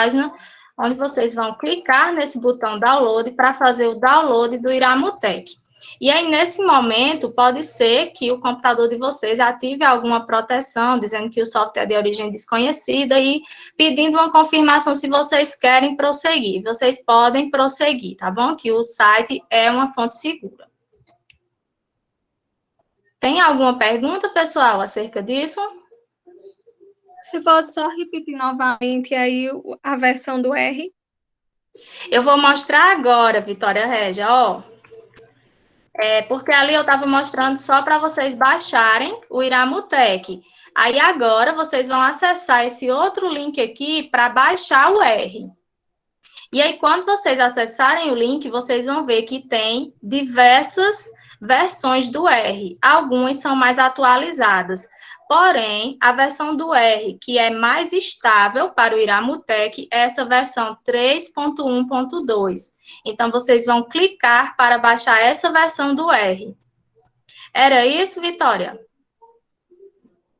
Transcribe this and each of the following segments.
página, onde vocês vão clicar nesse botão download para fazer o download do Iramutec. E aí, nesse momento, pode ser que o computador de vocês ative alguma proteção, dizendo que o software é de origem desconhecida e pedindo uma confirmação se vocês querem prosseguir. Vocês podem prosseguir, tá bom? Que o site é uma fonte segura. Tem alguma pergunta, pessoal, acerca disso? Você pode só repetir novamente aí a versão do R? Eu vou mostrar agora, Vitória Régia, ó. Porque ali eu estava mostrando só para vocês baixarem o Iramutec. Aí agora vocês vão acessar esse outro link aqui para baixar o R. E aí, quando vocês acessarem o link, vocês vão ver que tem diversas versões do R. Algumas são mais atualizadas. Porém, a versão do R, que é mais estável para o Iramutec, é essa versão 3.1.2. Então, vocês vão clicar para baixar essa versão do R. Era isso, Vitória?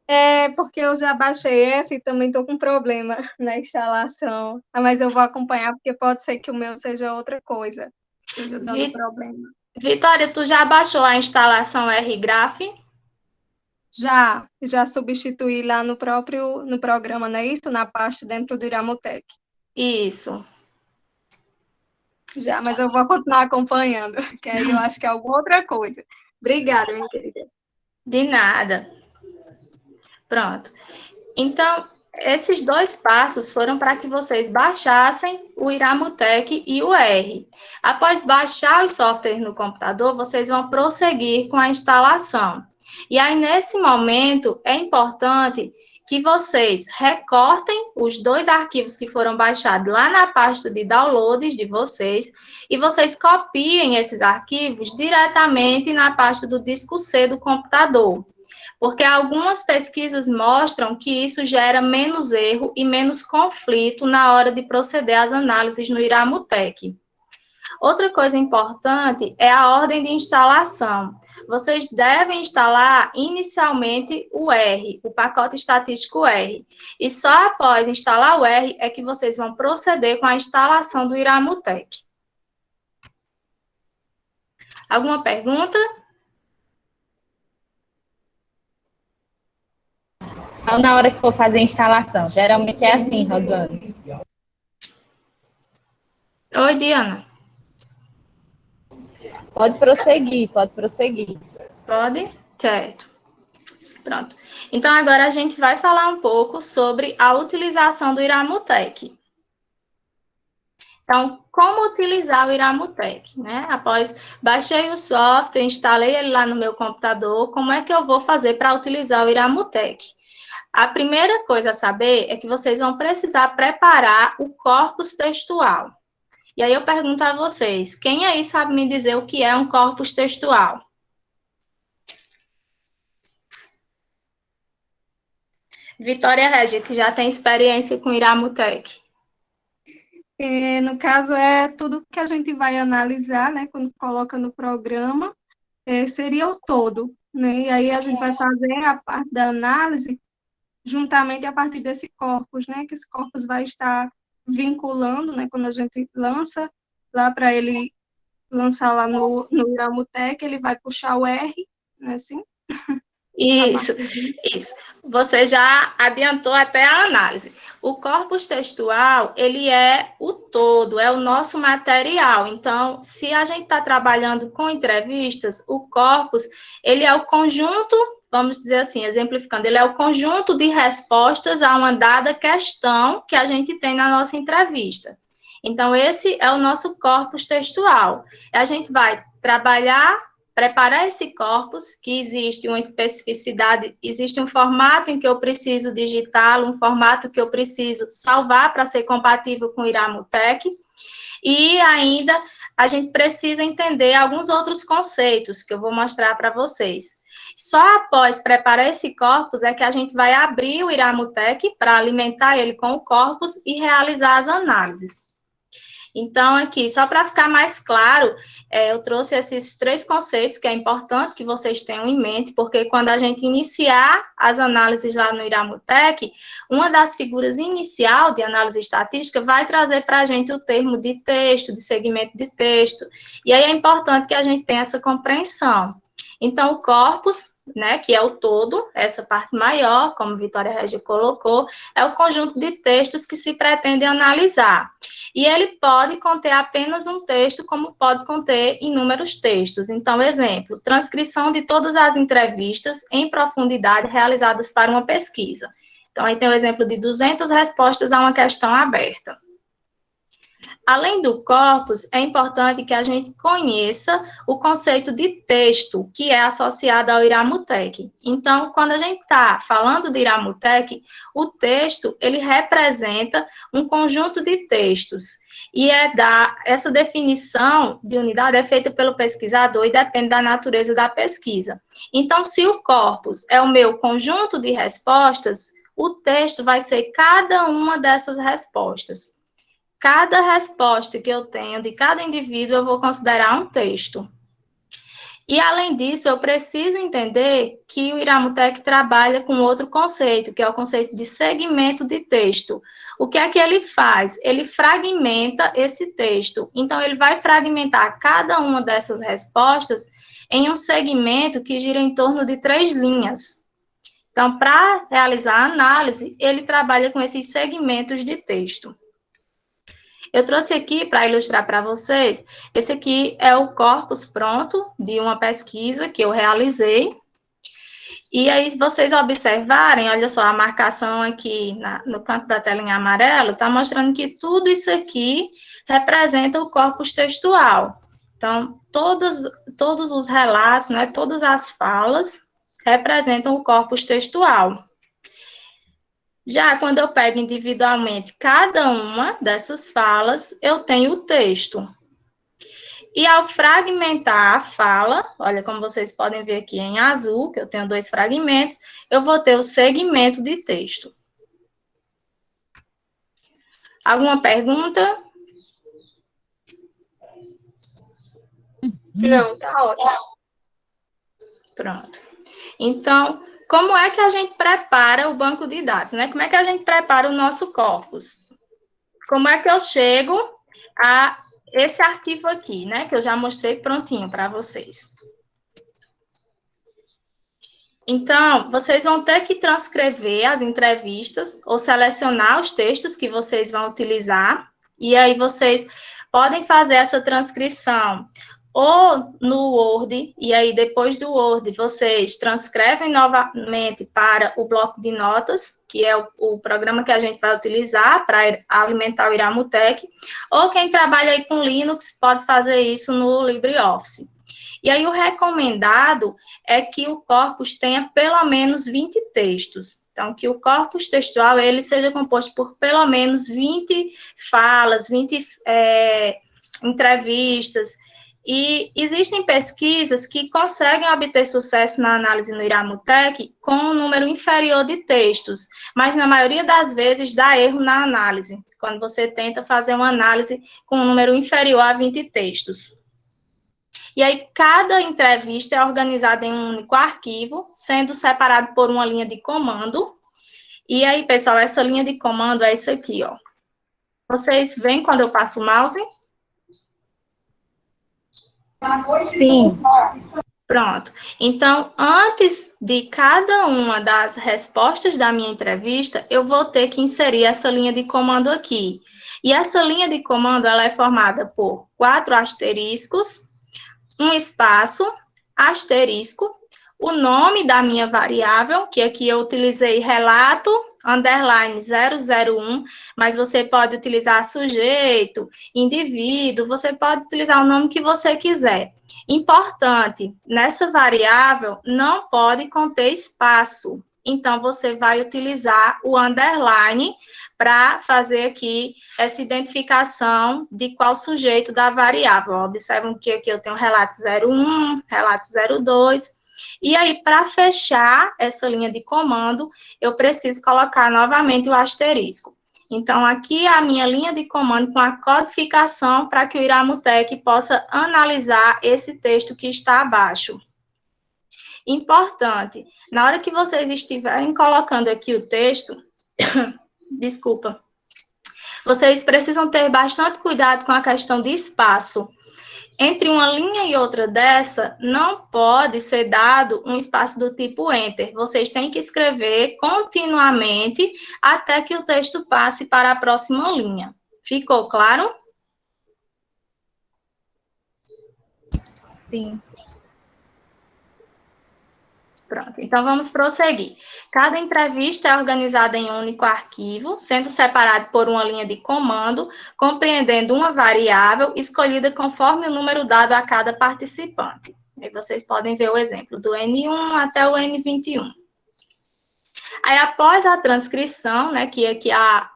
É, porque eu já baixei essa e também estou com problema na instalação. Mas eu vou acompanhar, porque pode ser que o meu seja outra coisa, esteja dando problema. Vitória, tu já baixou a instalação RGraph? Já substituí lá no programa, não é isso? Na pasta dentro do Iramutec. Isso. Já, mas eu vou continuar acompanhando, que aí eu acho que é alguma outra coisa. Obrigada, minha querida. De nada. Pronto. Então, esses dois passos foram para que vocês baixassem o Iramutec e o R. Após baixar os softwares no computador, vocês vão prosseguir com a instalação. E aí, nesse momento, é importante que vocês recortem os dois arquivos que foram baixados lá na pasta de downloads de vocês e vocês copiem esses arquivos diretamente na pasta do disco C do computador. Porque algumas pesquisas mostram que isso gera menos erro e menos conflito na hora de proceder às análises no Iramutec. Outra coisa importante é a ordem de instalação. Vocês devem instalar inicialmente o R, o pacote estatístico R. E só após instalar o R é que vocês vão proceder com a instalação do Iramutec. Alguma pergunta? Só na hora que for fazer a instalação. Geralmente é assim, Rosane. Oi, Diana. Pode prosseguir, pode prosseguir. Pode? Certo. Pronto. Então, agora a gente vai falar um pouco sobre a utilização do Iramutec. Então, como utilizar o Iramutec, né? Após baixei o software, instalei ele lá no meu computador, como é que eu vou fazer para utilizar o Iramutec? A primeira coisa a saber é que vocês vão precisar preparar o corpus textual. E aí eu pergunto a vocês, quem aí sabe me dizer o que é um corpus textual? Vitória Régia, que já tem experiência com Iramutec. No caso, é tudo que a gente vai analisar, né, quando coloca no programa, seria o todo, né, e aí a gente vai fazer a parte da análise juntamente a partir desse corpus, né, que esse corpus vai estar vinculando, né, quando a gente lança lá para ele lançar lá no Iramutec, ele vai puxar o R, né, assim. Isso. Você já adiantou até a análise. O corpus textual, ele é o todo, é o nosso material. Então, se a gente está trabalhando com entrevistas, o corpus, ele é o conjunto, vamos dizer assim, exemplificando, ele é o conjunto de respostas a uma dada questão que a gente tem na nossa entrevista. Então, esse é o nosso corpus textual. A gente vai preparar esse corpus, que existe uma especificidade, existe um formato em que eu preciso digitá-lo, um formato que eu preciso salvar para ser compatível com o Iramutec, e ainda a gente precisa entender alguns outros conceitos que eu vou mostrar para vocês. Só após preparar esse corpus é que a gente vai abrir o Iramutec para alimentar ele com o corpus e realizar as análises. Então, aqui, só para ficar mais claro, eu trouxe esses 3 conceitos que é importante que vocês tenham em mente, porque quando a gente iniciar as análises lá no Iramutec, uma das figuras inicial de análise estatística vai trazer para a gente o termo de texto, de segmento de texto, e aí é importante que a gente tenha essa compreensão. Então, o corpus, né, que é o todo, essa parte maior, como Vitória Regia colocou, é o conjunto de textos que se pretende analisar. E ele pode conter apenas um texto, como pode conter inúmeros textos. Então, exemplo, transcrição de todas as entrevistas em profundidade realizadas para uma pesquisa. Então, aí tem o exemplo de 200 respostas a uma questão aberta. Além do corpus, é importante que a gente conheça o conceito de texto, que é associado ao Iramutec. Então, quando a gente está falando de Iramutec, o texto, ele representa um conjunto de textos. E essa definição de unidade é feita pelo pesquisador e depende da natureza da pesquisa. Então, se o corpus é o meu conjunto de respostas, o texto vai ser cada uma dessas respostas. Cada resposta que eu tenho de cada indivíduo, eu vou considerar um texto. E, além disso, eu preciso entender que o Iramutec trabalha com outro conceito, que é o conceito de segmento de texto. O que é que ele faz? Ele fragmenta esse texto. Então, ele vai fragmentar cada uma dessas respostas em um segmento que gira em torno de 3 linhas. Então, para realizar a análise, ele trabalha com esses segmentos de texto. Eu trouxe aqui para ilustrar para vocês, esse aqui é o corpus pronto de uma pesquisa que eu realizei. E aí, se vocês observarem, olha só, a marcação aqui no canto da tela em amarelo, está mostrando que tudo isso aqui representa o corpus textual. Então, todos os relatos, né, todas as falas representam o corpus textual. Já quando eu pego individualmente cada uma dessas falas, eu tenho o texto. E ao fragmentar a fala, olha como vocês podem ver aqui em azul, que eu tenho 2 fragmentos, eu vou ter o segmento de texto. Alguma pergunta? Não, tá ótimo. Pronto. Então, como é que a gente prepara o banco de dados, né? Como é que a gente prepara o nosso corpus? Como é que eu chego a esse arquivo aqui, né? Que eu já mostrei prontinho para vocês. Então, vocês vão ter que transcrever as entrevistas ou selecionar os textos que vocês vão utilizar. E aí, vocês podem fazer essa transcrição ou no Word, e aí depois do Word vocês transcrevem novamente para o bloco de notas, que é o programa que a gente vai utilizar para alimentar o Iramutec, ou quem trabalha aí com Linux pode fazer isso no LibreOffice. E aí o recomendado é que o corpus tenha pelo menos 20 textos. Então, que o corpus textual ele seja composto por pelo menos 20 falas, 20 entrevistas. E existem pesquisas que conseguem obter sucesso na análise no Iramutec com um número inferior de textos, mas na maioria das vezes dá erro na análise, quando você tenta fazer uma análise com um número inferior a 20 textos. E aí, cada entrevista é organizada em um único arquivo, sendo separado por uma linha de comando. E aí, pessoal, essa linha de comando é isso aqui, ó. Vocês veem quando eu passo o mouse? Sim. Pronto. Então, antes de cada uma das respostas da minha entrevista, eu vou ter que inserir essa linha de comando aqui. E essa linha de comando, ela é formada por 4 asteriscos, um espaço, asterisco, o nome da minha variável, que aqui eu utilizei relato, underline 001, mas você pode utilizar sujeito, indivíduo, você pode utilizar o nome que você quiser. Importante, nessa variável não pode conter espaço, então você vai utilizar o underline para fazer aqui essa identificação de qual sujeito da variável. Observam que aqui eu tenho relato 01, relato 02, e aí, para fechar essa linha de comando, eu preciso colocar novamente o asterisco. Então, aqui é a minha linha de comando com a codificação para que o Iramutec possa analisar esse texto que está abaixo. Importante, na hora que vocês estiverem colocando aqui o texto, desculpa, vocês precisam ter bastante cuidado com a questão de espaço. Entre uma linha e outra dessa, não pode ser dado um espaço do tipo Enter. Vocês têm que escrever continuamente até que o texto passe para a próxima linha. Ficou claro? Sim. Pronto, então vamos prosseguir. Cada entrevista é organizada em um único arquivo, sendo separado por uma linha de comando, compreendendo uma variável escolhida conforme o número dado a cada participante. Aí vocês podem ver o exemplo do N1 até o N21. Aí, após a transcrição, né, que aqui a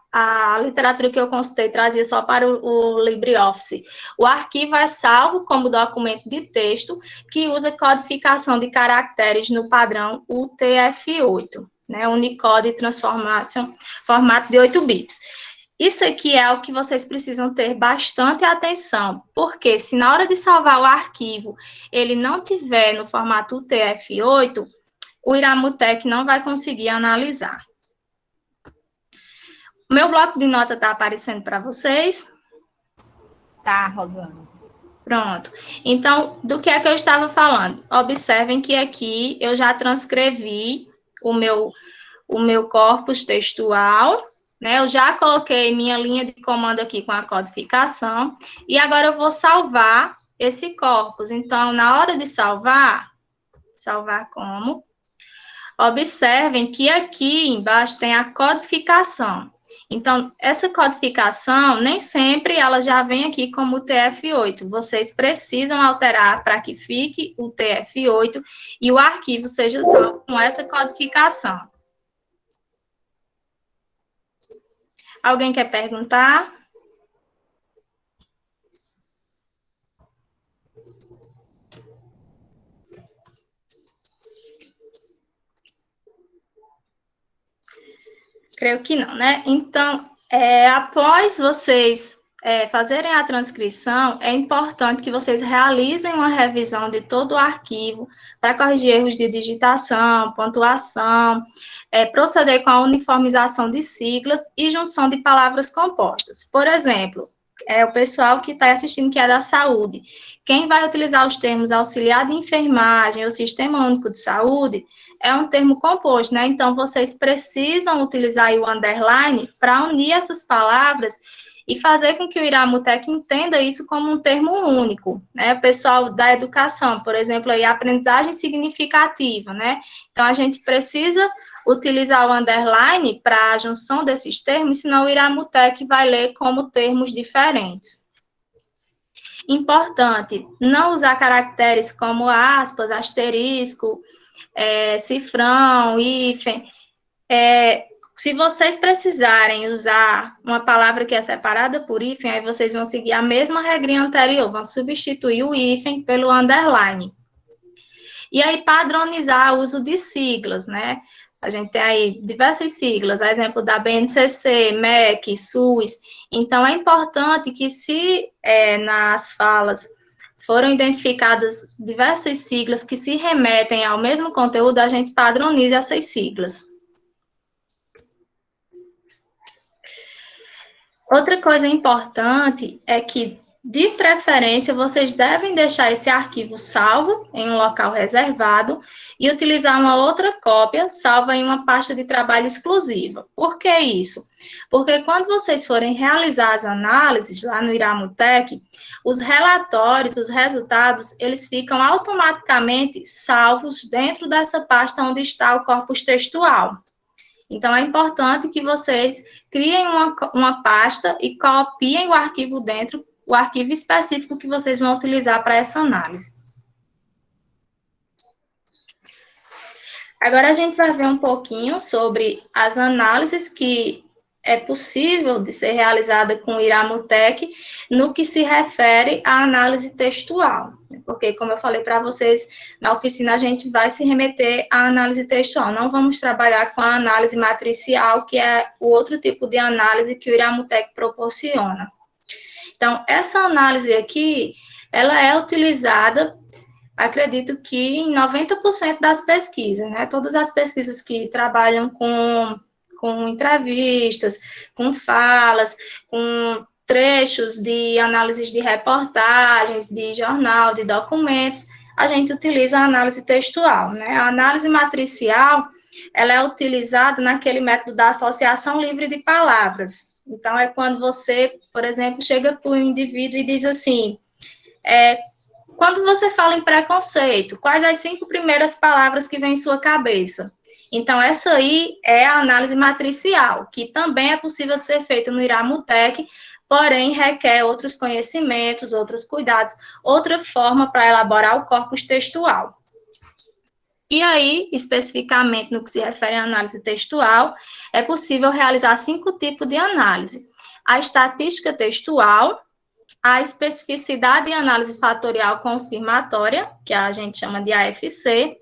literatura que eu consultei trazia só para o LibreOffice. O arquivo é salvo como documento de texto que usa codificação de caracteres no padrão UTF-8, né, Unicode Transformation, formato de 8 bits. Isso aqui é o que vocês precisam ter bastante atenção, porque se na hora de salvar o arquivo ele não tiver no formato UTF-8, o Iramutec não vai conseguir analisar. O meu bloco de nota está aparecendo para vocês? Tá, Rosana. Pronto. Então, do que é que eu estava falando? Observem que aqui eu já transcrevi o meu corpus textual, né? Eu já coloquei minha linha de comando aqui com a codificação, e agora eu vou salvar esse corpus. Então, na hora de salvar como? Observem que aqui embaixo tem a codificação. Então, essa codificação, nem sempre ela já vem aqui como TF8. Vocês precisam alterar para que fique o TF8 e o arquivo seja salvo com essa codificação. Alguém quer perguntar? Creio que não, né? Então, após vocês fazerem a transcrição, é importante que vocês realizem uma revisão de todo o arquivo para corrigir erros de digitação, pontuação, proceder com a uniformização de siglas e junção de palavras compostas. Por exemplo, o pessoal que está assistindo que é da saúde, quem vai utilizar os termos auxiliar de enfermagem ou sistema único de saúde, é um termo composto, né? Então, vocês precisam utilizar aí o underline para unir essas palavras e fazer com que o Iramutec entenda isso como um termo único, né? O pessoal da educação, por exemplo, aí, aprendizagem significativa, né? Então, a gente precisa utilizar o underline para a junção desses termos, senão o Iramutec vai ler como termos diferentes. Importante, não usar caracteres como aspas, asterisco, cifrão, hífen. Se vocês precisarem usar uma palavra que é separada por hífen, aí vocês vão seguir a mesma regrinha anterior, vão substituir o hífen pelo underline. E aí, padronizar o uso de siglas, né? A gente tem aí diversas siglas, a exemplo da BNCC, MEC, SUS. Então, é importante que se nas falas foram identificadas diversas siglas que se remetem ao mesmo conteúdo, a gente padronize essas siglas. Outra coisa importante é que, de preferência, vocês devem deixar esse arquivo salvo em um local reservado e utilizar uma outra cópia salva em uma pasta de trabalho exclusiva. Por que isso? Porque quando vocês forem realizar as análises lá no Iramutec, os relatórios, os resultados, eles ficam automaticamente salvos dentro dessa pasta onde está o corpus textual. Então, é importante que vocês criem uma pasta e copiem o arquivo dentro, o arquivo específico que vocês vão utilizar para essa análise. Agora, a gente vai ver um pouquinho sobre as análises que é possível de ser realizada com o Iramutec no que se refere à análise textual. Porque, como eu falei para vocês, na oficina a gente vai se remeter à análise textual, não vamos trabalhar com a análise matricial, que é o outro tipo de análise que o Iramutec proporciona. Então, essa análise aqui, ela é utilizada, acredito que em 90% das pesquisas, né? Todas as pesquisas que trabalham com entrevistas, com falas, com trechos de análises de reportagens, de jornal, de documentos, a gente utiliza a análise textual, né? A análise matricial, ela é utilizada naquele método da associação livre de palavras. Então, é quando você, por exemplo, chega para o indivíduo e diz assim, quando você fala em preconceito, quais as 5 primeiras palavras que vêm em sua cabeça? Então, essa aí é a análise matricial, que também é possível de ser feita no Iramutec, porém requer outros conhecimentos, outros cuidados, outra forma para elaborar o corpus textual. E aí, especificamente no que se refere à análise textual, é possível realizar 5 tipos de análise. A estatística textual, a especificidade e análise fatorial confirmatória, que a gente chama de AFC,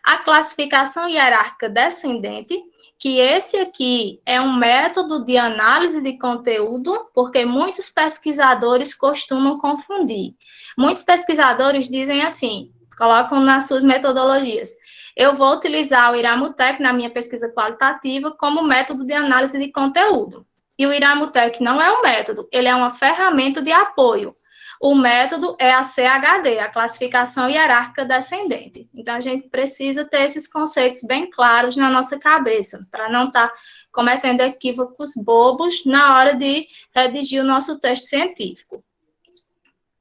a classificação hierárquica descendente, que esse aqui é um método de análise de conteúdo, porque muitos pesquisadores costumam confundir. Muitos pesquisadores dizem assim, colocam nas suas metodologias, eu vou utilizar o Iramutec na minha pesquisa qualitativa como método de análise de conteúdo. E o Iramutec não é um método, ele é uma ferramenta de apoio. O método é a CHD, a classificação hierárquica descendente. Então, a gente precisa ter esses conceitos bem claros na nossa cabeça, para não estar cometendo equívocos bobos na hora de redigir o nosso texto científico.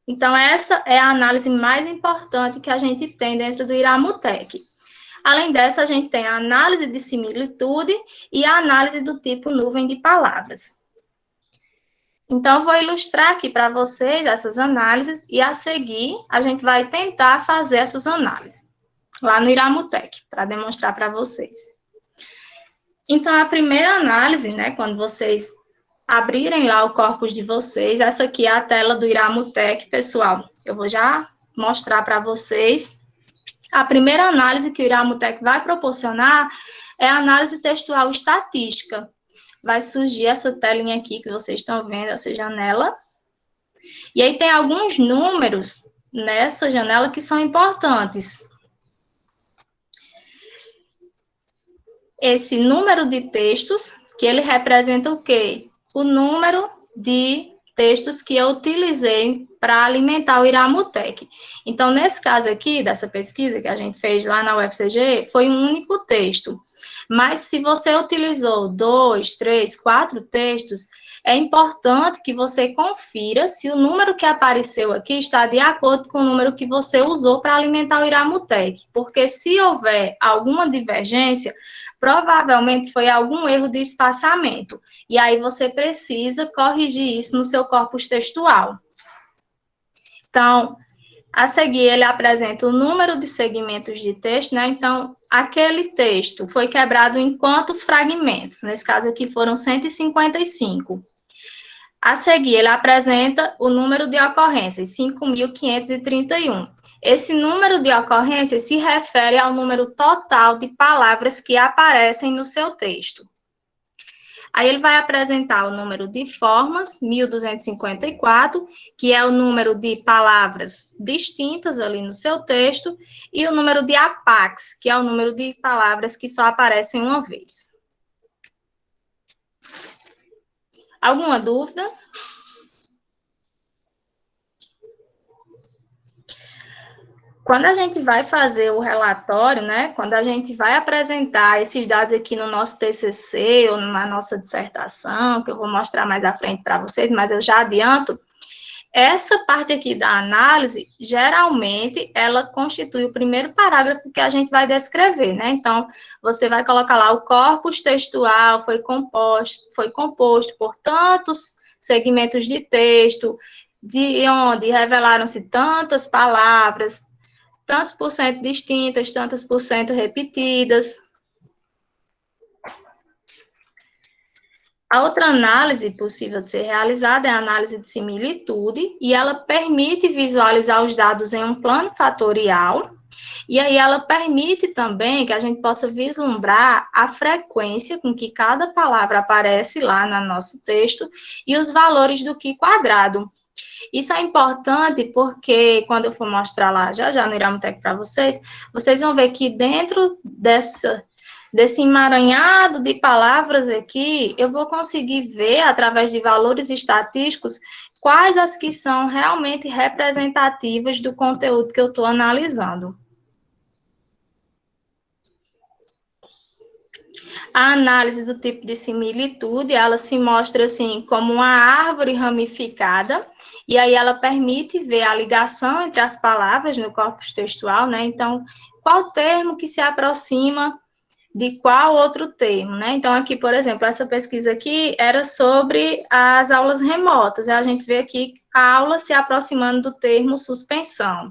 Então, essa é a análise mais importante que a gente tem dentro do Iramutec. Além dessa, a gente tem a análise de similitude e a análise do tipo nuvem de palavras. Então, eu vou ilustrar aqui para vocês essas análises e, a seguir, a gente vai tentar fazer essas análises lá no Iramutec, para demonstrar para vocês. Então, a primeira análise, né, quando vocês abrirem lá o corpus de vocês, essa aqui é a tela do Iramutec, pessoal. Eu vou já mostrar para vocês. A primeira análise que o Iramutec vai proporcionar é a análise textual estatística. Vai surgir essa telinha aqui que vocês estão vendo, essa janela. E aí tem alguns números nessa janela que são importantes. Esse número de textos, que ele representa o quê? O número de textos que eu utilizei para alimentar o Iramutec. Então, nesse caso aqui, dessa pesquisa que a gente fez lá na UFCG, foi um único texto. Mas se você utilizou 2, 3, 4 textos, é importante que você confira se o número que apareceu aqui está de acordo com o número que você usou para alimentar o Iramutec. Porque se houver alguma divergência, provavelmente foi algum erro de espaçamento. E aí você precisa corrigir isso no seu corpus textual. Então, a seguir, ele apresenta o número de segmentos de texto, né? Então, aquele texto foi quebrado em quantos fragmentos? Nesse caso aqui foram 155. A seguir, ele apresenta o número de ocorrências, 5.531. Esse número de ocorrências se refere ao número total de palavras que aparecem no seu texto. Aí ele vai apresentar o número de formas, 1.254, que é o número de palavras distintas ali no seu texto, e o número de APACs, que é o número de palavras que só aparecem uma vez. Alguma dúvida? Quando a gente vai fazer o relatório, né, quando a gente vai apresentar esses dados aqui no nosso TCC ou na nossa dissertação, que eu vou mostrar mais à frente para vocês, mas eu já adianto, essa parte aqui da análise, geralmente, ela constitui o primeiro parágrafo que a gente vai descrever, né? Então, você vai colocar lá, o corpus textual foi composto por tantos segmentos de texto, de onde revelaram-se tantas palavras, tantos por cento distintas, tantos por cento repetidas. A outra análise possível de ser realizada é a análise de similitude, e ela permite visualizar os dados em um plano fatorial, e aí ela permite também que a gente possa vislumbrar a frequência com que cada palavra aparece lá no nosso texto e os valores do Qi quadrado. Isso é importante porque, quando eu for mostrar lá já no Iramutec para vocês, vocês vão ver que dentro desse emaranhado de palavras aqui, eu vou conseguir ver, através de valores estatísticos, quais as que são realmente representativas do conteúdo que eu estou analisando. A análise do tipo de similitude, ela se mostra assim como uma árvore ramificada, e aí ela permite ver a ligação entre as palavras no corpus textual, né? Então, qual termo que se aproxima de qual outro termo, né? Então, aqui, por exemplo, essa pesquisa aqui era sobre as aulas remotas, e a gente vê aqui a aula se aproximando do termo suspensão.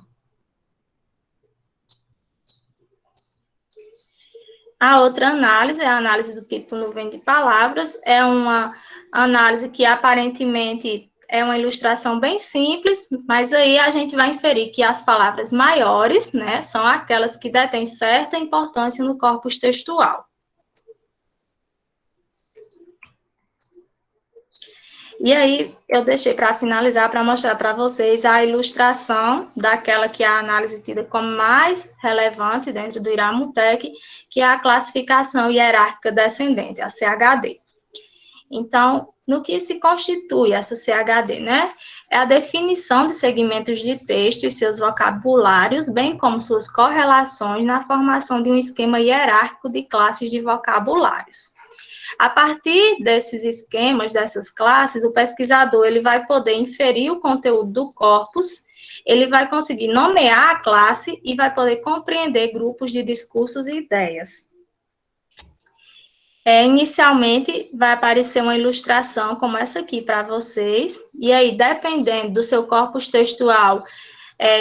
A outra análise é a análise do tipo nuvem de palavras, é uma análise que aparentemente é uma ilustração bem simples, mas aí a gente vai inferir que as palavras maiores, né, são aquelas que detêm certa importância no corpus textual. E aí, eu deixei para finalizar, para mostrar para vocês a ilustração daquela que é a análise tida como mais relevante dentro do Iramutec, que é a classificação hierárquica descendente, a CHD. Então, no que se constitui essa CHD, né? É a definição de segmentos de texto e seus vocabulários, bem como suas correlações na formação de um esquema hierárquico de classes de vocabulários. A partir desses esquemas, dessas classes, o pesquisador ele vai poder inferir o conteúdo do corpus, ele vai conseguir nomear a classe e vai poder compreender grupos de discursos e ideias. Inicialmente, vai aparecer uma ilustração como essa aqui para vocês, e aí, dependendo do seu corpus textual,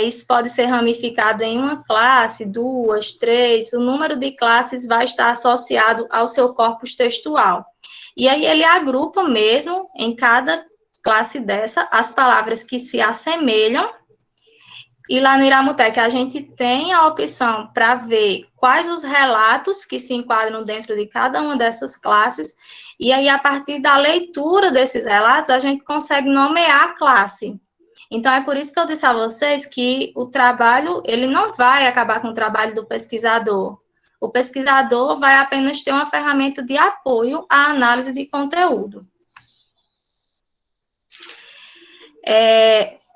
isso pode ser ramificado em uma classe, 2, 3, o número de classes vai estar associado ao seu corpus textual. E aí ele agrupa mesmo, em cada classe dessa, as palavras que se assemelham, e lá no Iramutec a gente tem a opção para ver quais os relatos que se enquadram dentro de cada uma dessas classes, e aí a partir da leitura desses relatos a gente consegue nomear a classe. Então, é por isso que eu disse a vocês que o trabalho, ele não vai acabar com o trabalho do pesquisador. O pesquisador vai apenas ter uma ferramenta de apoio à análise de conteúdo.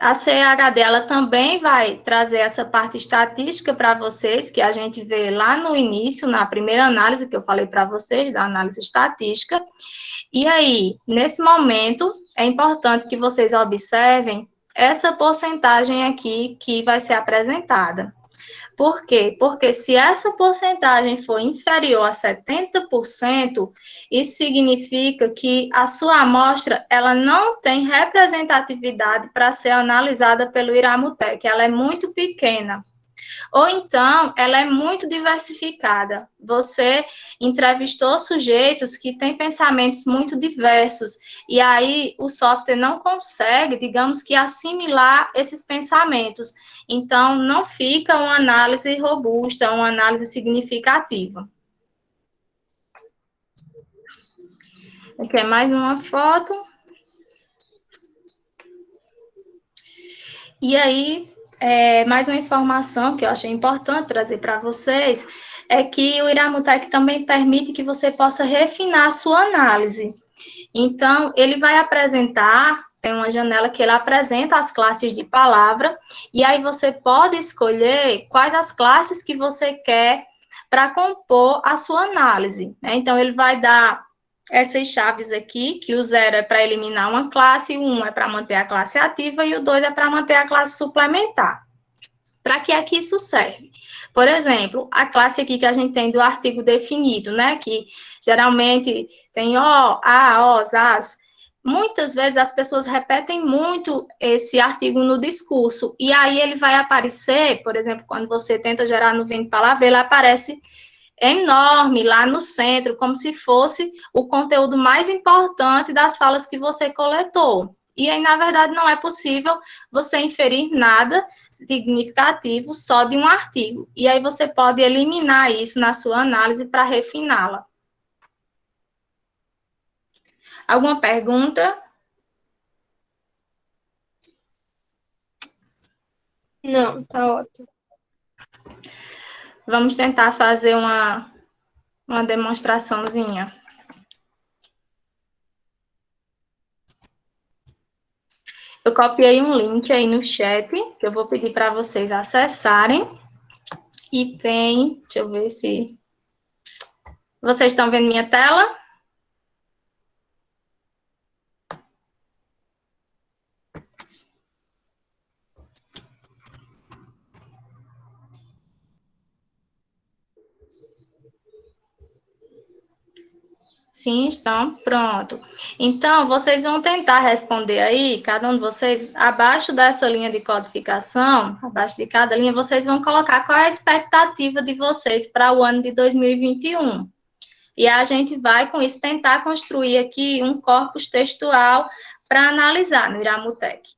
A CHD, ela também vai trazer essa parte estatística para vocês, que a gente vê lá no início, na primeira análise que eu falei para vocês, da análise estatística. E aí, nesse momento, é importante que vocês observem essa porcentagem aqui que vai ser apresentada. Por quê? Porque se essa porcentagem for inferior a 70%, isso significa que a sua amostra, ela não tem representatividade para ser analisada pelo Iramutec, ela é muito pequena. Ou então, ela é muito diversificada. Você entrevistou sujeitos que têm pensamentos muito diversos, e aí o software não consegue, digamos que, assimilar esses pensamentos. Então, não fica uma análise robusta, uma análise significativa. Aqui é mais uma foto. E aí, mais uma informação que eu achei importante trazer para vocês é que o Iramutec também permite que você possa refinar a sua análise. Então, ele vai apresentar, tem uma janela que ele apresenta as classes de palavra, e aí você pode escolher quais as classes que você quer para compor a sua análise, né? Então, ele vai dar essas chaves aqui, que o 0 é para eliminar uma classe, o 1 é para manter a classe ativa e o 2 é para manter a classe suplementar. Para que é que isso serve? Por exemplo, a classe aqui que a gente tem do artigo definido, né, que geralmente tem o, a, os, as. Muitas vezes as pessoas repetem muito esse artigo no discurso, e aí ele vai aparecer, por exemplo, quando você tenta gerar nuvem de palavra, ele aparece enorme lá no centro, como se fosse o conteúdo mais importante das falas que você coletou. E aí, na verdade, não é possível você inferir nada significativo só de um artigo. E aí você pode eliminar isso na sua análise para refiná-la. Alguma pergunta? Não, tá ótimo. Vamos tentar fazer uma demonstraçãozinha. Eu copiei um link aí no chat, que eu vou pedir para vocês acessarem. E tem, deixa eu ver se vocês estão vendo minha tela. Sim, estão. Pronto. Então, vocês vão tentar responder aí, cada um de vocês, abaixo dessa linha de codificação, abaixo de cada linha, vocês vão colocar qual é a expectativa de vocês para o ano de 2021. E a gente vai, com isso, tentar construir aqui um corpus textual para analisar no Iramutec.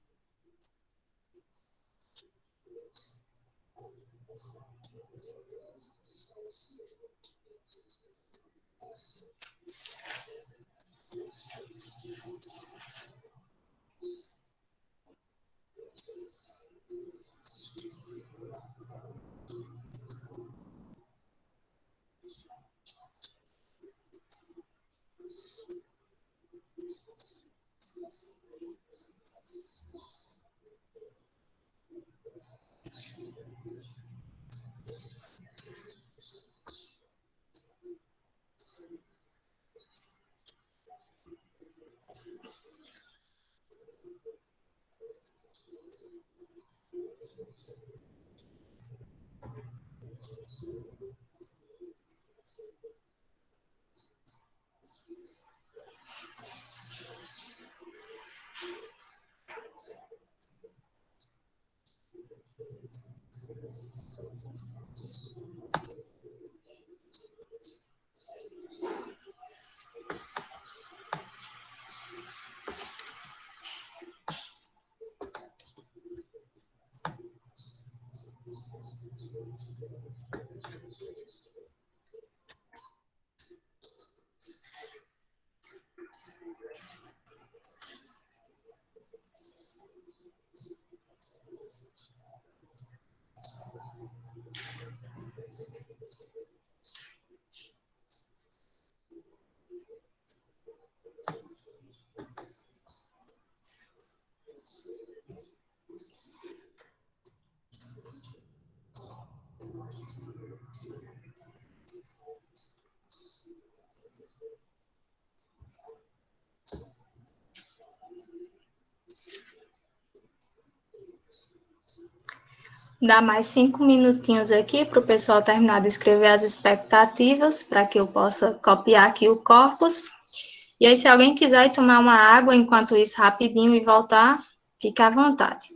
Dá mais 5 minutinhos aqui para o pessoal terminar de escrever as expectativas, para que eu possa copiar aqui o corpus. E aí, se alguém quiser ir tomar uma água enquanto isso rapidinho e voltar, fique à vontade.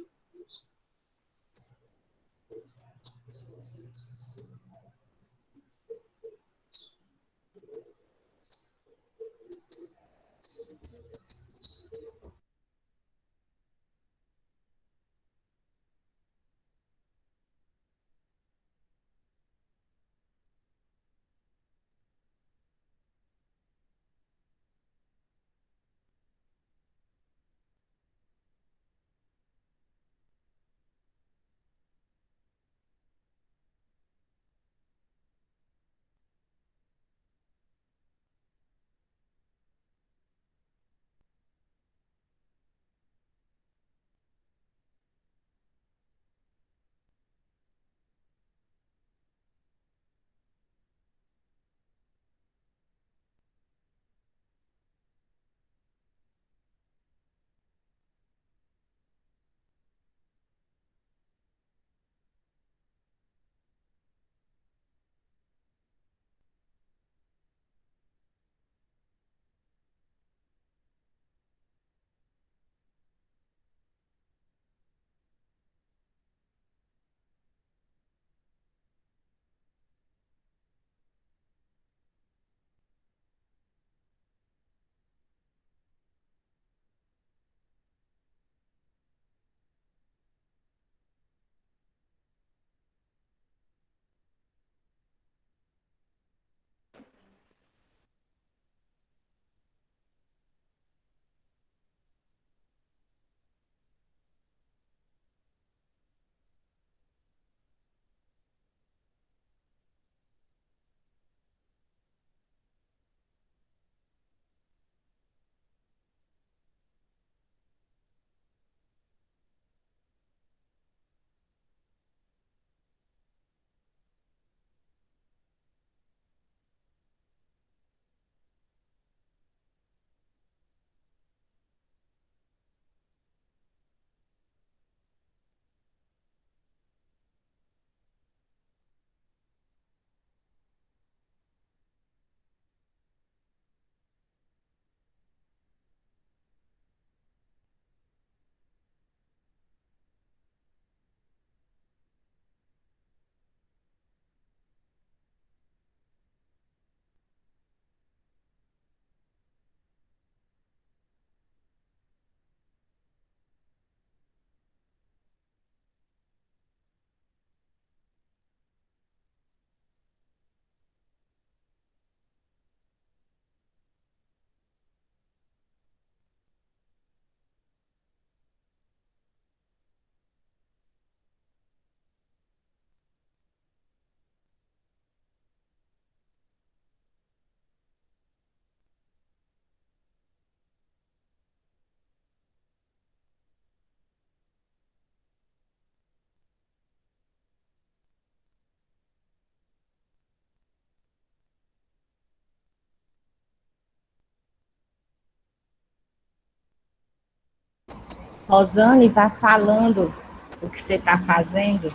Rosane, vá falando o que você está fazendo.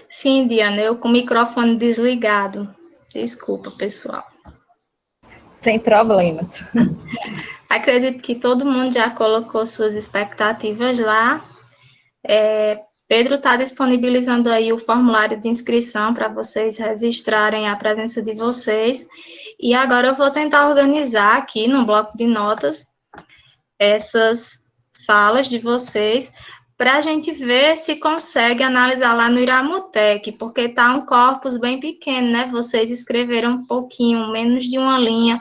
Sim, Diana, eu com o microfone desligado. Desculpa, pessoal. Sem problemas. Acredito que todo mundo já colocou suas expectativas lá. Pedro está disponibilizando aí o formulário de inscrição para vocês registrarem a presença de vocês. E agora eu vou tentar organizar aqui no bloco de notas essas falas de vocês para a gente ver se consegue analisar lá no Iramutec, porque está um corpus bem pequeno, né? Vocês escreveram um pouquinho, menos de uma linha,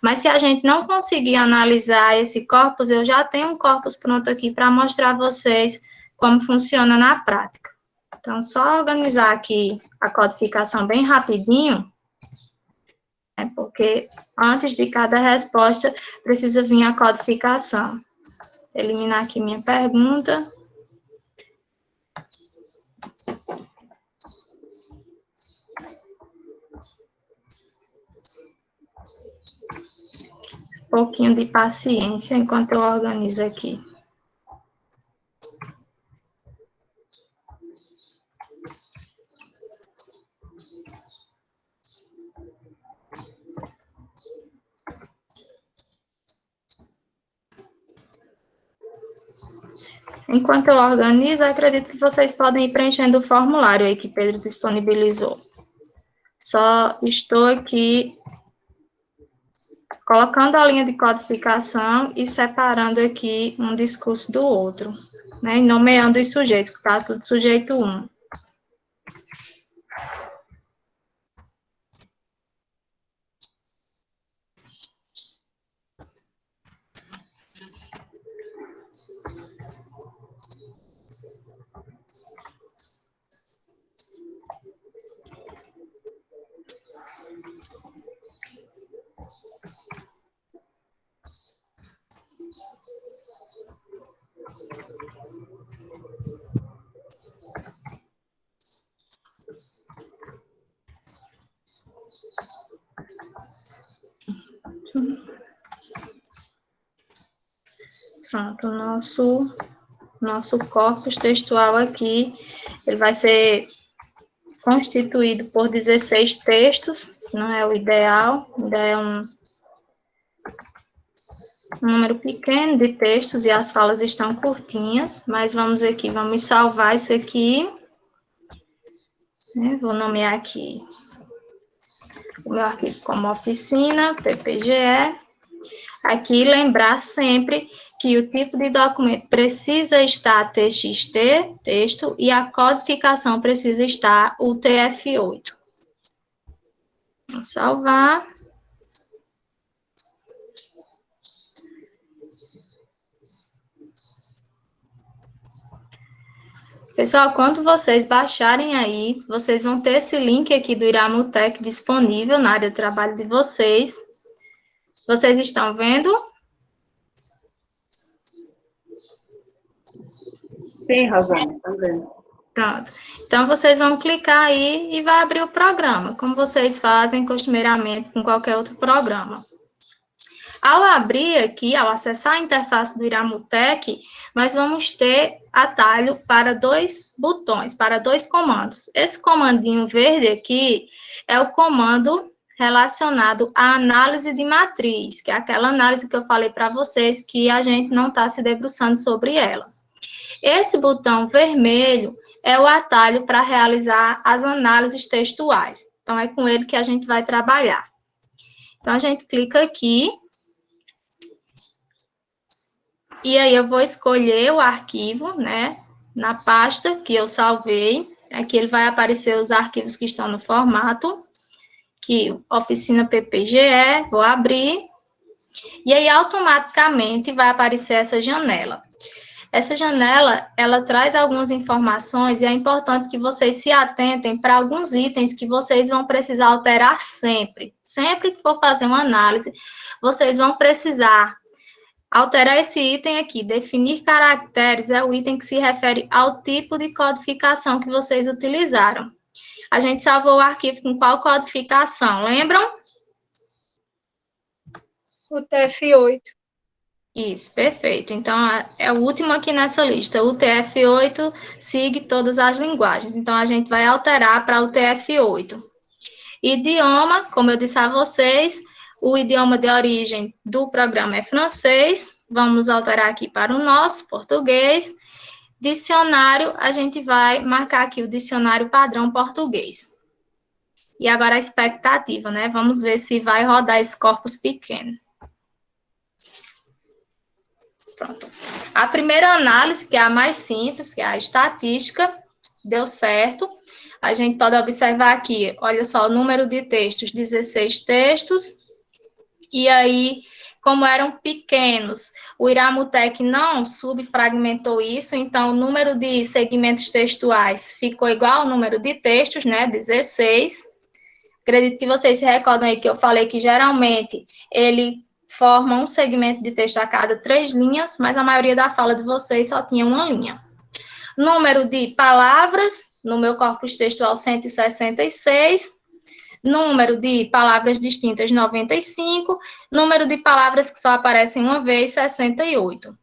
mas se a gente não conseguir analisar esse corpus, eu já tenho um corpus pronto aqui para mostrar a vocês como funciona na prática. Então, só organizar aqui a codificação bem rapidinho, né? Porque antes de cada resposta precisa vir a codificação. Eliminar aqui minha pergunta. Um pouquinho de paciência enquanto eu organizo aqui. Enquanto eu organizo, acredito que vocês podem ir preenchendo o formulário aí que Pedro disponibilizou. Só estou aqui colocando a linha de codificação e separando aqui um discurso do outro, né? E nomeando os sujeitos, que está tudo sujeito 1. Pronto, o nosso corpus textual aqui, ele vai ser constituído por 16 textos, não é o ideal, ainda é um número pequeno de textos e as falas estão curtinhas, mas vamos aqui, vamos salvar isso aqui, né? Vou nomear aqui o meu arquivo como oficina, PPGE. Aqui, lembrar sempre que o tipo de documento precisa estar TXT, texto, e a codificação precisa estar UTF-8. Vou salvar. Pessoal, quando vocês baixarem aí, vocês vão ter esse link aqui do Iramutec disponível na área de trabalho de vocês. Vocês estão vendo? Sim, Rosane, estão vendo. Pronto. Então, vocês vão clicar aí e vai abrir o programa, como vocês fazem costumeiramente com qualquer outro programa. Ao abrir aqui, ao acessar a interface do Iramutec, nós vamos ter atalho para 2 botões, para 2 comandos. Esse comandinho verde aqui é o comando relacionado à análise de matriz, que é aquela análise que eu falei para vocês que a gente não está se debruçando sobre ela. Esse botão vermelho é o atalho para realizar as análises textuais. Então, é com ele que a gente vai trabalhar. Então, a gente clica aqui. E aí, eu vou escolher o arquivo, né, na pasta que eu salvei. Aqui ele vai aparecer os arquivos que estão no formato. Aqui, oficina PPGE, vou abrir. E aí, automaticamente, vai aparecer essa janela. Essa janela, ela traz algumas informações e é importante que vocês se atentem para alguns itens que vocês vão precisar alterar sempre. Sempre que for fazer uma análise, vocês vão precisar alterar esse item aqui. Definir caracteres é o item que se refere ao tipo de codificação que vocês utilizaram. A gente salvou o arquivo com qual codificação, lembram? O TF8. Isso, perfeito. Então, é o último aqui nessa lista. O TF8 segue todas as linguagens. Então, a gente vai alterar para o TF8. Idioma, como eu disse a vocês, o idioma de origem do programa é francês. Vamos alterar aqui para o nosso, português. Dicionário, a gente vai marcar aqui o dicionário padrão português. E agora a expectativa, né? Vamos ver se vai rodar esse corpus pequeno. Pronto. A primeira análise, que é a mais simples, que é a estatística, deu certo. A gente pode observar aqui, olha só, o número de textos, 16 textos. E aí, como eram pequenos, o Iramutec não subfragmentou isso, então o número de segmentos textuais ficou igual ao número de textos, né, 16. Acredito que vocês se recordam aí que eu falei que geralmente ele forma um segmento de texto a cada 3 linhas, mas a maioria da fala de vocês só tinha uma linha. Número de palavras, no meu corpus textual 166, número de palavras distintas 95, número de palavras que só aparecem uma vez 68.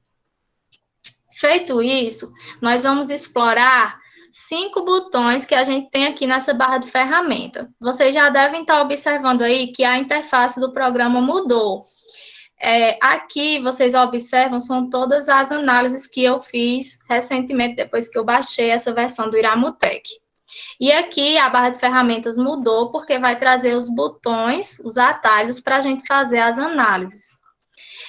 Feito isso, nós vamos explorar 5 botões que a gente tem aqui nessa barra de ferramenta. Vocês já devem estar observando aí que a interface do programa mudou. Aqui, vocês observam, são todas as análises que eu fiz recentemente, depois que eu baixei essa versão do Iramutec. E aqui, a barra de ferramentas mudou, porque vai trazer os botões, os atalhos, para a gente fazer as análises.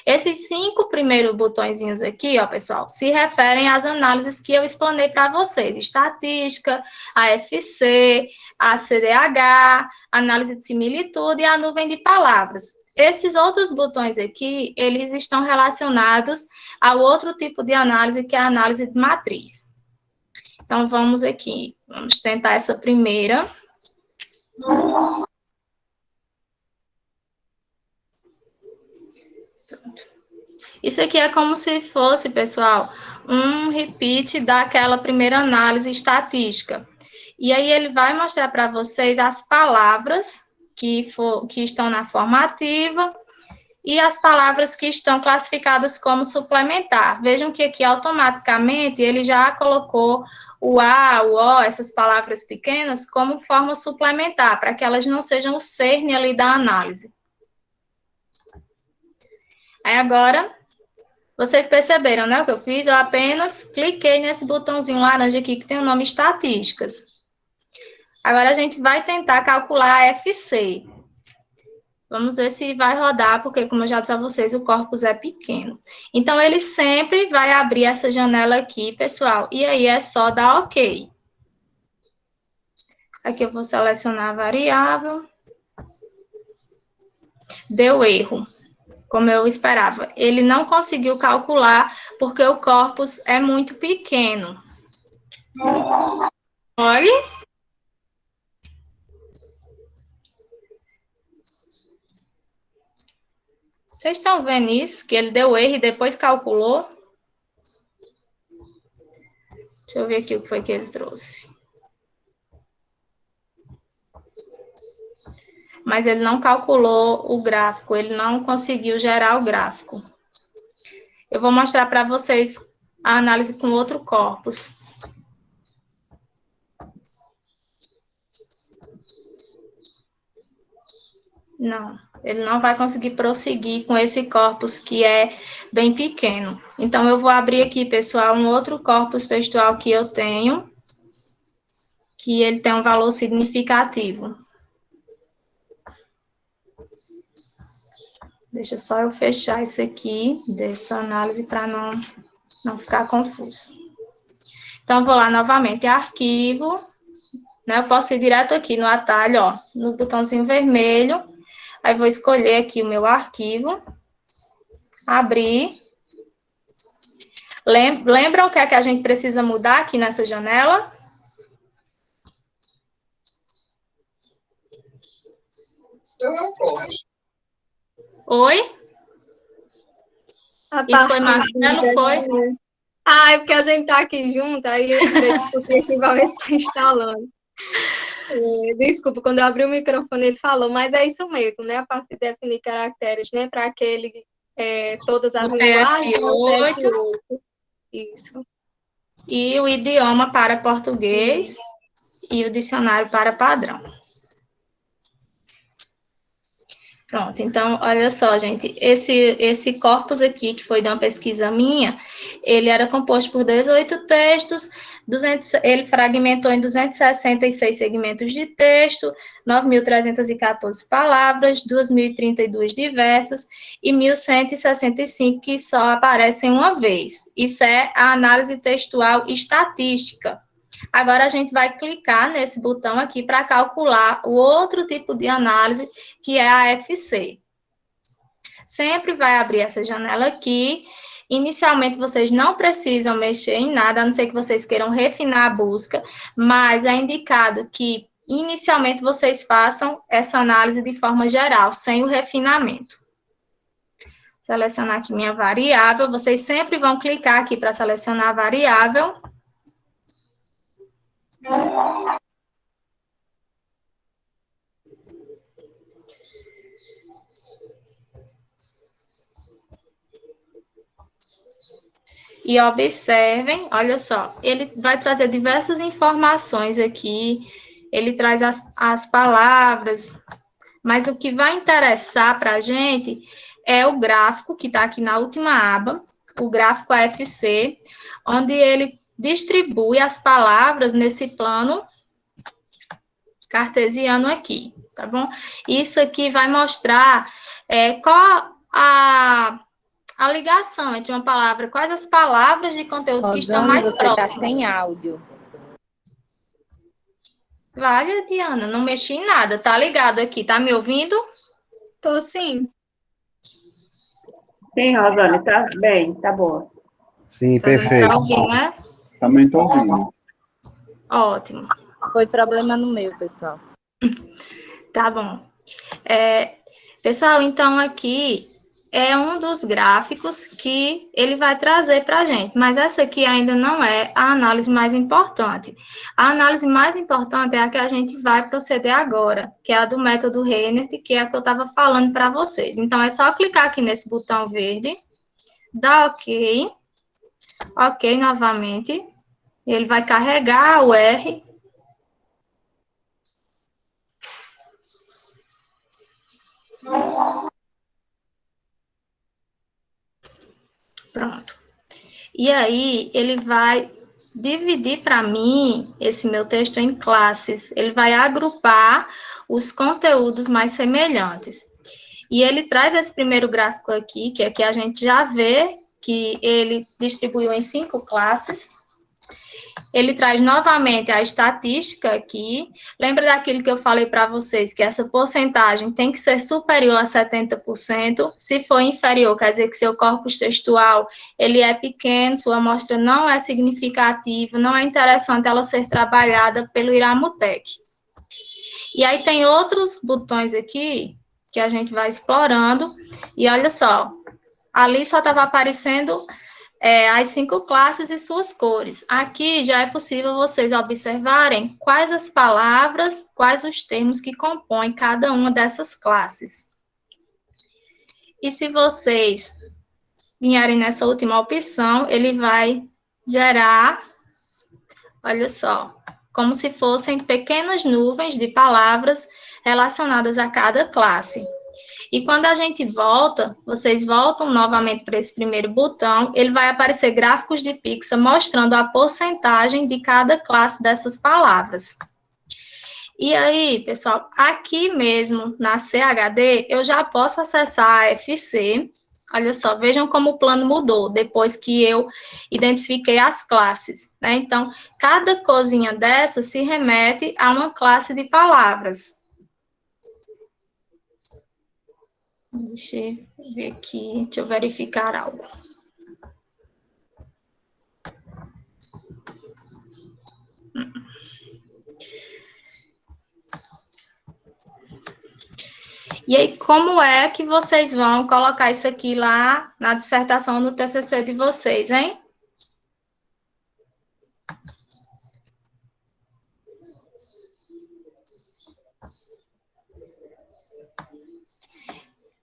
Esses 5 primeiros botõezinhos aqui, ó, pessoal, se referem às análises que eu explanei para vocês. Estatística, AFC, a CDH, análise de similitude e a nuvem de palavras. Esses outros botões aqui, eles estão relacionados ao outro tipo de análise, que é a análise de matriz. Então, vamos aqui, vamos tentar essa primeira. Isso aqui é como se fosse, pessoal, um repeat daquela primeira análise estatística. E aí ele vai mostrar para vocês as palavras que estão na forma ativa e as palavras que estão classificadas como suplementar. Vejam que aqui automaticamente ele já colocou o A, o O, essas palavras pequenas, como forma suplementar, para que elas não sejam o cerne ali da análise. Aí agora, vocês perceberam, né, o que eu fiz? Eu apenas cliquei nesse botãozinho laranja aqui que tem o nome estatísticas. Agora a gente vai tentar calcular a FC. Vamos ver se vai rodar, porque, como eu já disse a vocês, o corpus é pequeno. Então, ele sempre vai abrir essa janela aqui, pessoal, e aí é só dar OK. Aqui eu vou selecionar a variável. Deu erro, como eu esperava. Ele não conseguiu calcular, porque o corpus é muito pequeno. Olha. Vocês estão vendo isso? Que ele deu erro e depois calculou? Deixa eu ver aqui o que foi que ele trouxe. Mas ele não calculou o gráfico, ele não conseguiu gerar o gráfico. Eu vou mostrar para vocês a análise com outro corpus. Não, ele não vai conseguir prosseguir com esse corpus que é bem pequeno. Então, eu vou abrir aqui, pessoal, um outro corpus textual que eu tenho, que ele tem um valor significativo. Deixa só eu fechar isso aqui, dessa análise, para não ficar confuso. Então, vou lá novamente, arquivo, né? Eu posso ir direto aqui no atalho, ó, no botãozinho vermelho. Aí, vou escolher aqui o meu arquivo, abrir. Lembram o que é que a gente precisa mudar aqui nessa janela? Oi? Isso foi Marcelo, foi? Ah, é porque a gente tá aqui junto, aí eu vejo que o equivalente tá instalando. Desculpa, quando eu abri o microfone ele falou, mas é isso mesmo, né? A parte de definir caracteres, né? Para aquele, todas as O linguagens, né? O TF8 TF8. Isso. e o idioma para português e o dicionário para padrão. Pronto, então, olha só, gente, esse corpus aqui, que foi de uma pesquisa minha, ele era composto por 18 textos, ele fragmentou em 266 segmentos de texto, 9.314 palavras, 2.032 diversas e 1.165 que só aparecem uma vez. Isso é a análise textual estatística. Agora, a gente vai clicar nesse botão aqui para calcular o outro tipo de análise, que é a FC. Sempre vai abrir essa janela aqui. Inicialmente, vocês não precisam mexer em nada, a não ser que vocês queiram refinar a busca, mas é indicado que, inicialmente, vocês façam essa análise de forma geral, sem o refinamento. Selecionar aqui minha variável. Vocês sempre vão clicar aqui para selecionar a variável. E observem, olha só, ele vai trazer diversas informações aqui, ele traz as palavras, mas o que vai interessar para a gente é o gráfico, que está aqui na última aba, o gráfico AFC, onde ele distribui as palavras nesse plano cartesiano aqui, tá bom? Isso aqui vai mostrar qual a ligação entre uma palavra, quais as palavras de conteúdo que estão Rosane, mais você está próximas. sem áudio. Vale, Diana, não mexi em nada, tá ligado aqui, tá me ouvindo? Tô sim. Sim, Rosane, tá bem, tá boa. Sim, Tá dando perfeito. pra ouvir, né? Também estou ouvindo. Ótimo, Foi problema no meu, pessoal. tá bom. Pessoal, então aqui é um dos gráficos que ele vai trazer para a gente, mas essa aqui ainda não é a análise mais importante. A análise mais importante é a que a gente vai proceder agora, que é a do método Reinert, que é a que eu estava falando para vocês. Então, é só clicar aqui nesse botão verde, dar OK, OK novamente, ele vai carregar o R. Pronto. E aí, ele vai dividir para mim esse meu texto em classes. Ele vai agrupar os conteúdos mais semelhantes. E ele traz esse primeiro gráfico aqui, que aqui a gente já vê que ele distribuiu em 5 classes. Ele traz novamente a estatística aqui. Lembra daquilo que eu falei para vocês, que essa porcentagem tem que ser superior a 70%. Se for inferior, quer dizer que seu corpus textual ele é pequeno, sua amostra não é significativa, não é interessante ela ser trabalhada pelo Iramutec. E aí tem outros botões aqui que a gente vai explorando. E olha só, ali só estava aparecendo as 5 classes e suas cores. Aqui já é possível vocês observarem quais as palavras, quais os termos que compõem cada uma dessas classes. E se vocês vierem nessa última opção, ele vai gerar, olha só, como se fossem pequenas nuvens de palavras relacionadas a cada classe. E quando a gente volta, vocês voltam novamente para esse primeiro botão, ele vai aparecer gráficos de pixel mostrando a porcentagem de cada classe dessas palavras. E aí, pessoal, aqui mesmo na CHD, eu já posso acessar a FC. Olha só, vejam como o plano mudou depois que eu identifiquei as classes, né? Então, cada coisinha dessa se remete a uma classe de palavras. Deixa eu ver aqui, deixa eu verificar algo. E aí, como é que vocês vão colocar isso aqui lá na dissertação do TCC de vocês, hein?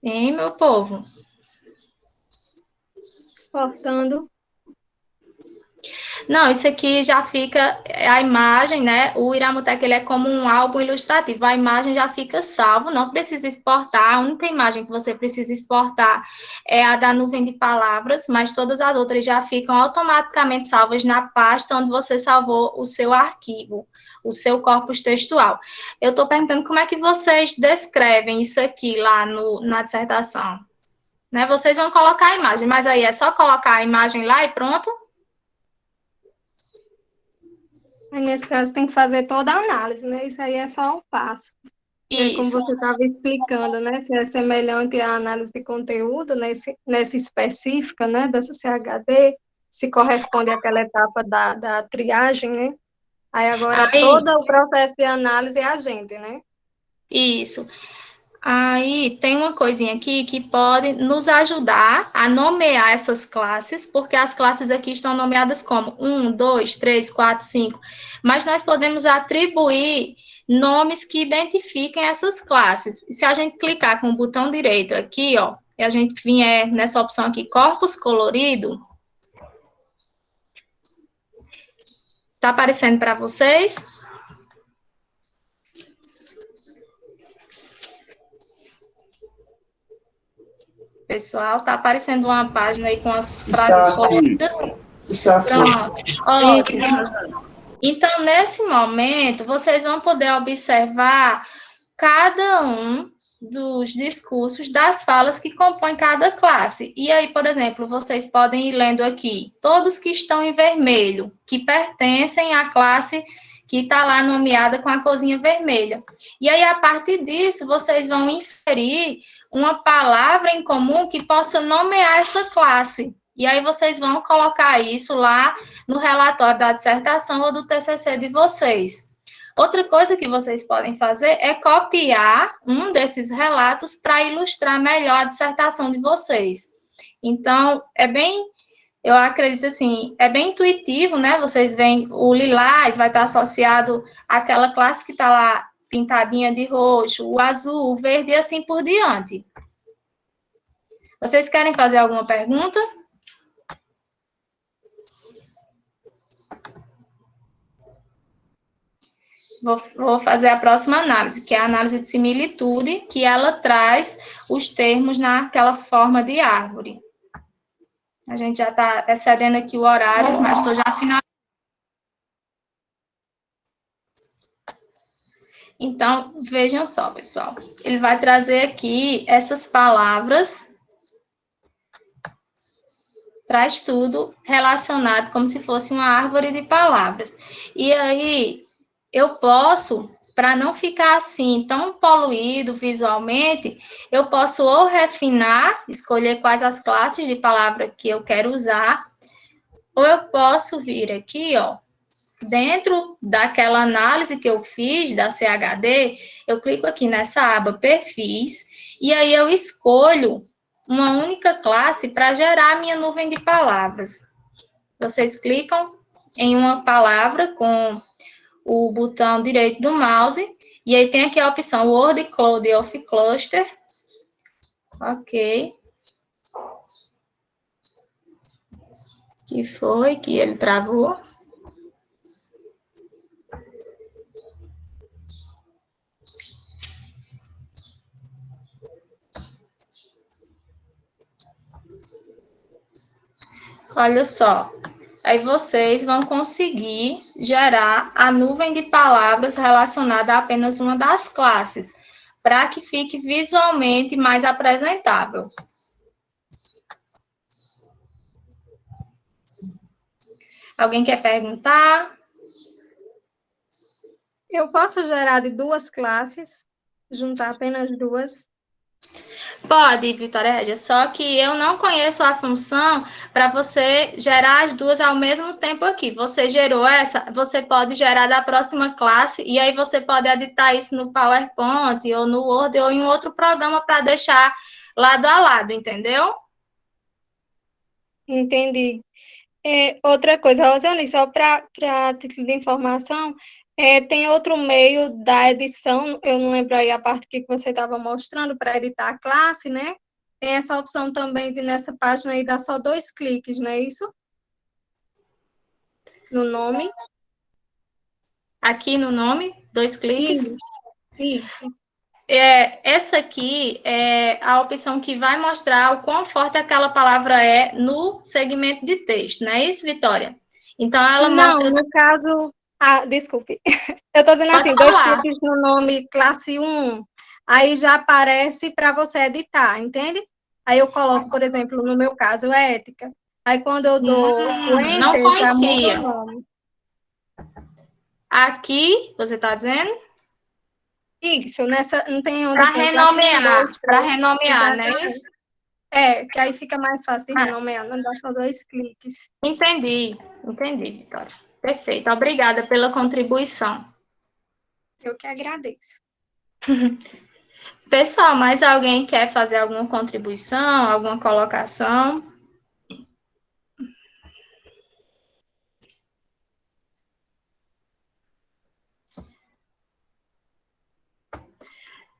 Hein, meu povo? Exportando. Não, isso aqui já fica a imagem, né? O Iramutec, ele é como um álbum ilustrativo. A imagem já fica salvo, não precisa exportar. A única imagem que você precisa exportar é a da nuvem de palavras, mas todas as outras já ficam automaticamente salvas na pasta onde você salvou o seu arquivo, o seu corpus textual. Eu estou perguntando como é que vocês descrevem isso aqui lá na dissertação. Né? Vocês vão colocar a imagem, mas aí é só colocar a imagem lá e pronto? Aí, nesse caso, tem que fazer toda a análise, né? Isso aí é só um passo. E aí, como Isso. você estava explicando, né? Se é semelhante à análise de conteúdo, nessa específica, né? Dessa CHD, se corresponde àquela etapa da triagem, né? Aí agora Aí, todo o processo de análise é a gente, né? isso. Aí tem uma coisinha aqui que pode nos ajudar a nomear essas classes, porque as classes aqui estão nomeadas como 1, 2, 3, 4, 5, mas nós podemos atribuir nomes que identifiquem essas classes. E se a gente clicar com o botão direito aqui, ó, e a gente vier nessa opção aqui, corpus colorido, tá aparecendo para vocês? Pessoal, tá aparecendo uma página aí com as frases coloridas. Está assim. Pronto, ótimo. Então, nesse momento, vocês vão poder observar cada um dos discursos das falas que compõem cada classe. E aí, por exemplo, vocês podem ir lendo aqui, todos que estão em vermelho, que pertencem à classe que está lá nomeada com a corzinha vermelha. E aí, a partir disso, vocês vão inferir uma palavra em comum que possa nomear essa classe. E aí, vocês vão colocar isso lá no relatório da dissertação ou do TCC de vocês. Outra coisa que vocês podem fazer é copiar um desses relatos para ilustrar melhor a dissertação de vocês. Então, eu acredito assim, é bem intuitivo, né? Vocês veem, o lilás vai estar associado àquela classe que está lá pintadinha de roxo, o azul, o verde e assim por diante. Vocês querem fazer alguma pergunta? Vou fazer a próxima análise, que é a análise de similitude, que ela traz os termos naquela forma de árvore. A gente já está excedendo aqui o horário, mas estou já finalizando. Então, vejam só, pessoal. Ele vai trazer aqui essas palavras, traz tudo relacionado como se fosse uma árvore de palavras. E aí, eu posso, para não ficar assim tão poluído visualmente, eu posso ou refinar, escolher quais as classes de palavra que eu quero usar, ou eu posso vir aqui, ó, dentro daquela análise que eu fiz da CHD, eu clico aqui nessa aba perfis, e aí eu escolho uma única classe para gerar a minha nuvem de palavras. Vocês clicam em uma palavra com o botão direito do mouse, e aí tem aqui a opção Word Cloud of Cluster. Ok. Que foi que ele travou? Olha só. Aí vocês vão conseguir gerar a nuvem de palavras relacionada a apenas uma das classes, para que fique visualmente mais apresentável. Alguém quer perguntar? Eu posso gerar de duas classes, juntar apenas duas. Pode, Vitória Régia, só que eu não conheço a função para você gerar as duas ao mesmo tempo aqui. Você gerou essa, você pode gerar da próxima classe e aí você pode editar isso no PowerPoint ou no Word ou em outro programa para deixar lado a lado, entendeu? Entendi. Outra coisa, Rosane, só para título de informação, Tem outro meio da edição, eu não lembro aí a parte que você estava mostrando para editar a classe, né? Tem essa opção também de nessa página aí dar só 2 cliques, não é isso? No nome. Aqui no nome, 2 cliques. Isso. Essa aqui é a opção que vai mostrar o quão forte aquela palavra é no segmento de texto, não é isso, Vitória? Então, ela Não, mostra... no caso... Ah, desculpe. Eu estou dizendo Pode assim, 2 falar. cliques no nome classe 1, aí já aparece para você editar, entende? Aí eu coloco, por exemplo, no meu caso, ética. Aí quando eu dou o Não Enter, já muda o conhecia. nome. Aqui, você está dizendo? Isso, nessa, não tem onde tem classe 1, 2, Para 3, renomear, não é exatamente. isso? Que aí fica mais fácil de Ah, renomear, não dá só 2 cliques. entendi, Vitória. Perfeito, obrigada pela contribuição. Eu que agradeço. Pessoal, mais alguém quer fazer alguma contribuição, alguma colocação?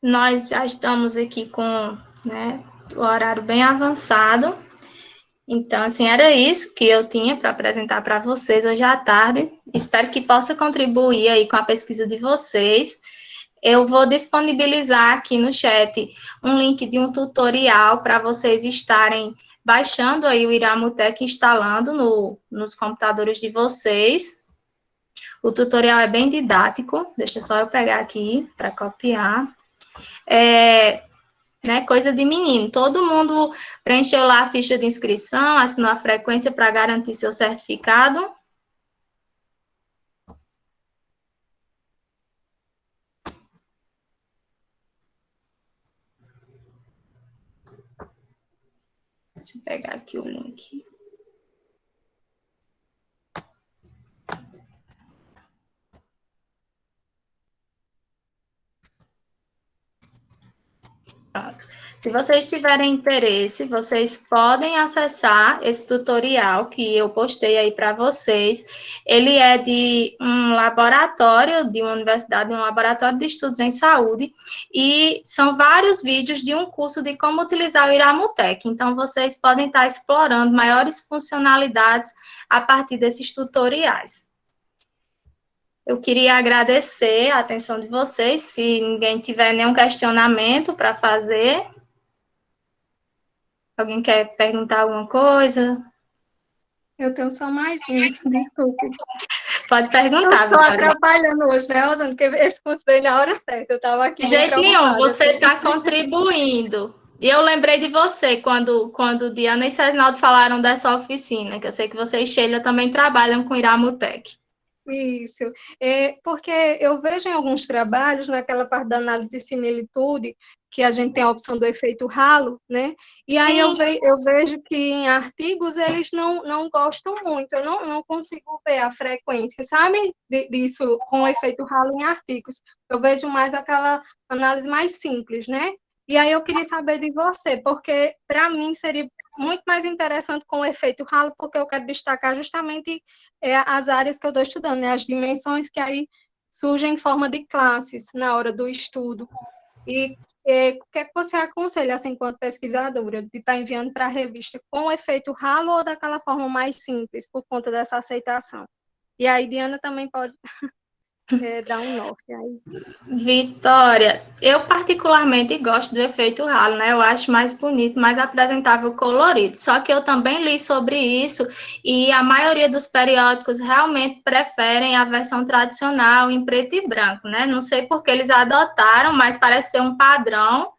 Nós já estamos aqui com, né, o horário bem avançado. Então, assim, era isso que eu tinha para apresentar para vocês hoje à tarde. Espero que possa contribuir aí com a pesquisa de vocês. Eu vou disponibilizar aqui no chat um link de um tutorial para vocês estarem baixando aí o Iramutec, instalando nos computadores de vocês. O tutorial é bem didático, deixa só eu pegar aqui para copiar. Coisa de menino. Todo mundo preencheu lá a ficha de inscrição, assinou a frequência para garantir seu certificado. Deixa eu pegar aqui o link. Pronto. Se vocês tiverem interesse, vocês podem acessar esse tutorial que eu postei aí para vocês. Ele é de um laboratório, de uma universidade, um laboratório de estudos em saúde, e são vários vídeos de um curso de como utilizar o Iramutec. Então, vocês podem estar explorando maiores funcionalidades a partir desses tutoriais. Eu queria agradecer a atenção de vocês. Se ninguém tiver nenhum questionamento para fazer, alguém quer perguntar alguma coisa? Eu tenho só mais um, desculpe. Pode Eu perguntar, estou Vitória. atrapalhando hoje, né, Rosana? Porque esse curso veio na hora certa. Eu estava aqui De muito jeito nenhum, preocupada. você está contribuindo. E eu lembrei de você quando Diana e Cezinaldo falaram dessa oficina, que eu sei que você e Sheila também trabalham com Iramutec. Isso. Porque eu vejo em alguns trabalhos, naquela parte da análise de similitude, que a gente tem a opção do efeito halo, né? E aí eu vejo que em artigos eles não gostam muito, eu não consigo ver a frequência, sabe? Disso com o efeito halo em artigos. Eu vejo mais aquela análise mais simples, né? E aí eu queria saber de você, porque para mim seria muito mais interessante com o efeito halo, porque eu quero destacar justamente as áreas que eu estou estudando, né? As dimensões que aí surgem em forma de classes na hora do estudo. E o que é que você aconselha, assim, enquanto pesquisadora, de estar enviando para a revista com o efeito halo ou daquela forma mais simples, por conta dessa aceitação? E aí, Diana também pode dar um norte aí. Vitória, eu particularmente gosto do efeito halo, né? Eu acho mais bonito, mais apresentável, colorido. Só que eu também li sobre isso e a maioria dos periódicos realmente preferem a versão tradicional em preto e branco, né? Não sei por que eles adotaram, mas parece ser um padrão.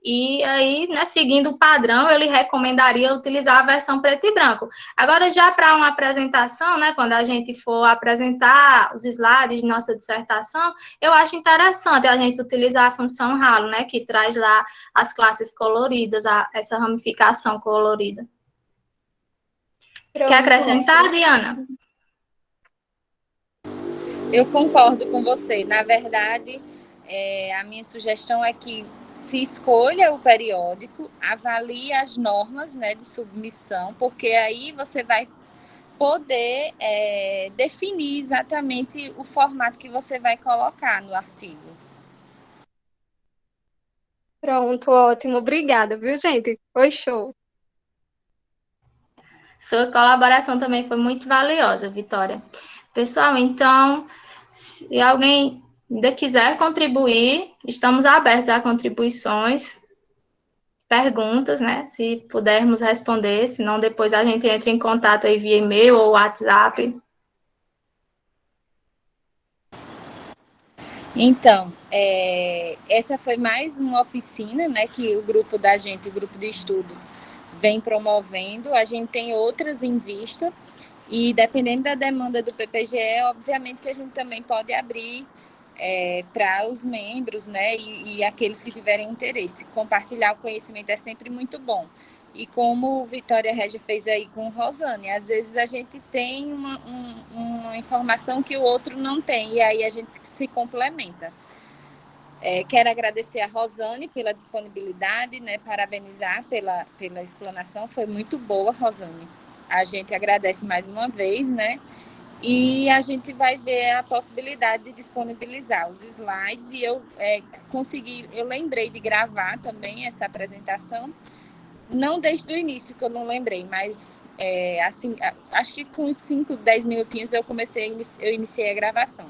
E aí, né, seguindo o padrão, eu lhe recomendaria utilizar a versão preto e branco. Agora, já para uma apresentação, né, quando a gente for apresentar os slides de nossa dissertação, eu acho interessante a gente utilizar a função halo, né, que traz lá as classes coloridas, essa ramificação colorida. Pronto. Quer acrescentar, Diana? Eu concordo com você. Na verdade, a minha sugestão é que se escolha o periódico, avalie as normas, né, de submissão, porque aí você vai poder definir exatamente o formato que você vai colocar no artigo. Pronto, ótimo. Obrigada, viu, gente? Foi show. Sua colaboração também foi muito valiosa, Vitória. Pessoal, então, se alguém ainda quiser contribuir, estamos abertos a contribuições, perguntas, né? Se pudermos responder, senão depois a gente entra em contato aí via e-mail ou WhatsApp. Então, essa foi mais uma oficina, né, que o grupo da gente, o grupo de estudos, vem promovendo. A gente tem outras em vista e, dependendo da demanda do PPGE, obviamente que a gente também pode abrir para os membros, né, e aqueles que tiverem interesse. Compartilhar o conhecimento é sempre muito bom. E como Vitória Regia fez aí com Rosane, às vezes a gente tem uma informação que o outro não tem, e aí a gente se complementa. Quero agradecer a Rosane pela disponibilidade, né, parabenizar pela explanação, foi muito boa, Rosane. A gente agradece mais uma vez, né, e a gente vai ver a possibilidade de disponibilizar os slides, e eu lembrei de gravar também essa apresentação, não desde o início, que eu não lembrei, mas assim, acho que com uns 5, 10 minutinhos eu iniciei a gravação.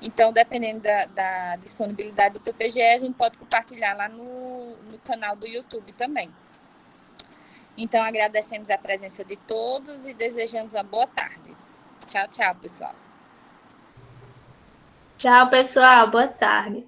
Então, dependendo da disponibilidade do PPGE, a gente pode compartilhar lá no canal do YouTube também. Então, agradecemos a presença de todos e desejamos uma boa tarde. Tchau, tchau, pessoal. Tchau, pessoal. Boa tarde.